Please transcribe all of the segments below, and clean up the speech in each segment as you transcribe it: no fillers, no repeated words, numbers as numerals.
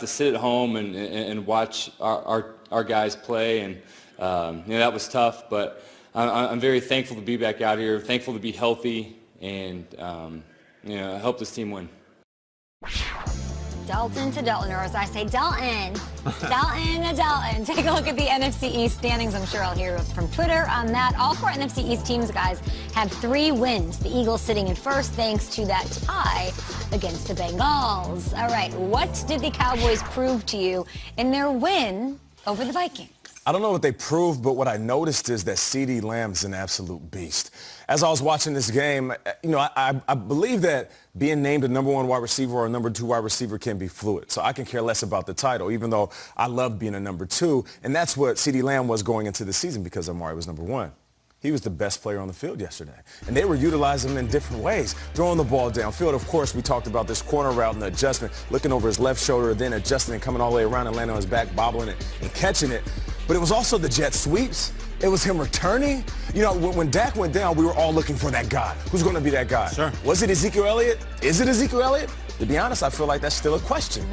to sit at home and watch our guys play, and that was tough. But I'm very thankful to be back out here. Thankful to be healthy, and help this team win. Dalton to Dalton, or as I say, Dalton. Dalton to Dalton. Take a look at the NFC East standings. I'm sure I'll hear from Twitter on that. All 4 NFC East teams, guys, have 3 wins. The Eagles sitting in first thanks to that tie against the Bengals. All right, what did the Cowboys prove to you in their win over the Vikings? I don't know what they proved, but what I noticed is that CeeDee Lamb is an absolute beast. As I was watching this game, I believe that being named a number 1 wide receiver or a number 2 wide receiver can be fluid. So I can care less about the title, even though I love being a number 2. And that's what CeeDee Lamb was going into the season because Amari was number 1. He was the best player on the field yesterday. And they were utilizing him in different ways. Throwing the ball downfield. Of course, we talked about this corner route and the adjustment, looking over his left shoulder, then adjusting and coming all the way around and landing on his back, bobbling it and catching it. But it was also the jet sweeps. It was him returning. When Dak went down, we were all looking for that guy. Who's going to be that guy? Sure. Was it Ezekiel Elliott? Is it Ezekiel Elliott? To be honest, I feel like that's still a question.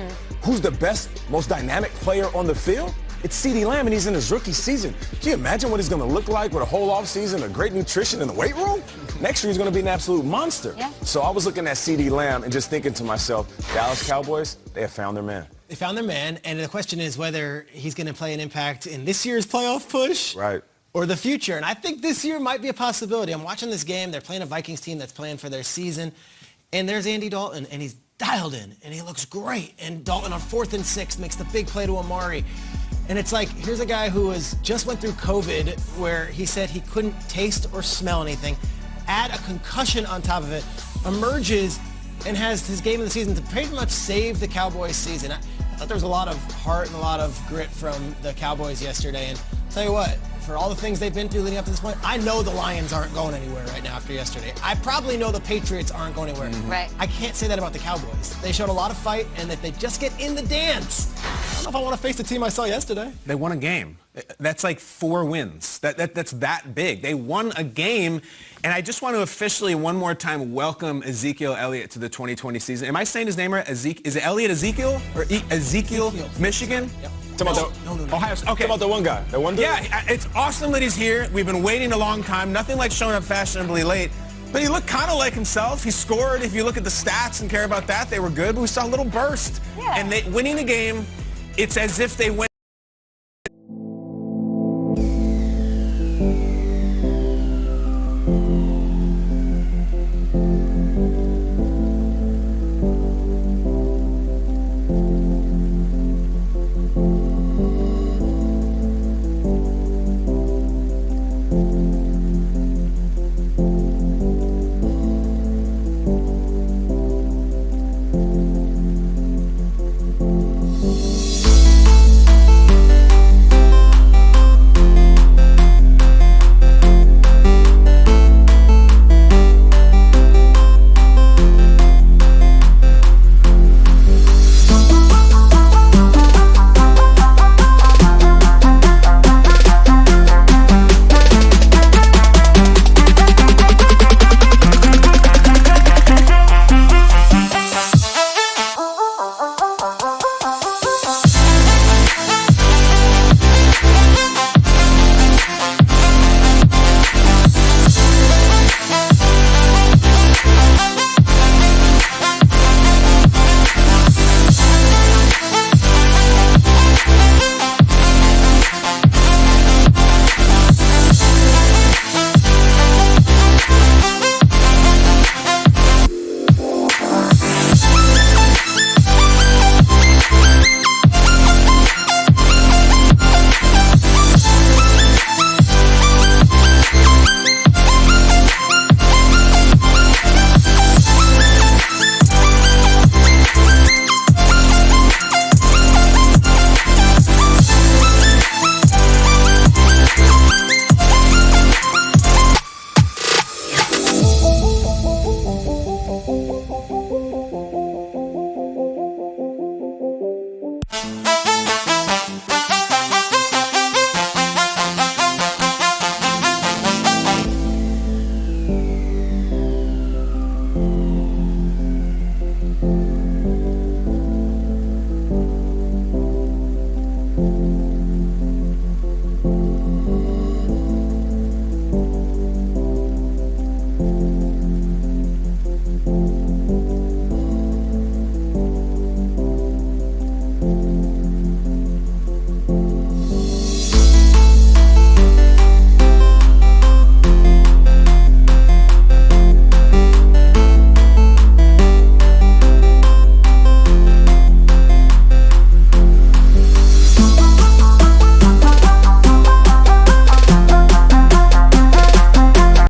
Who's the best, most dynamic player on the field? It's CeeDee Lamb, and he's in his rookie season. Can you imagine what he's going to look like with a whole offseason, a great nutrition in the weight room? Next year, he's going to be an absolute monster. Yeah. So I was looking at CeeDee Lamb and just thinking to myself, Dallas Cowboys, they have found their man. They found their man, and the question is whether he's going to play an impact in this year's playoff push or the future. And I think this year might be a possibility. I'm watching this game. They're playing a Vikings team that's playing for their season, and there's Andy Dalton, and he's dialed in, and he looks great. And Dalton on 4th and 6 makes the big play to Amari. And it's like, here's a guy who just went through COVID where he said he couldn't taste or smell anything. Add a concussion on top of it, emerges and has his game of the season to pretty much save the Cowboys season. I thought there was a lot of heart and a lot of grit from the Cowboys yesterday. And I'll tell you what, for all the things they've been through leading up to this point, I know the Lions aren't going anywhere right now after yesterday. I probably know the Patriots aren't going anywhere. Right. I can't say that about the Cowboys. They showed a lot of fight, and if they just get in the dance, I don't know if I want to face the team I saw yesterday. They won a game. That's like 4 wins. That's that big. They won a game, and I just want to officially one more time welcome Ezekiel Elliott to the 2020 season. Am I saying his name right? Is it Elliott Ezekiel or Ezekiel Michigan? Yep. Talk about No. Ohio. Okay. Talk about the one guy. That one dude? Yeah, it's awesome that he's here. We've been waiting a long time. Nothing like showing up fashionably late. But he looked kind of like himself. He scored. If you look at the stats and care about that, they were good. But we saw a little burst. Yeah. And winning the game, it's as if they went.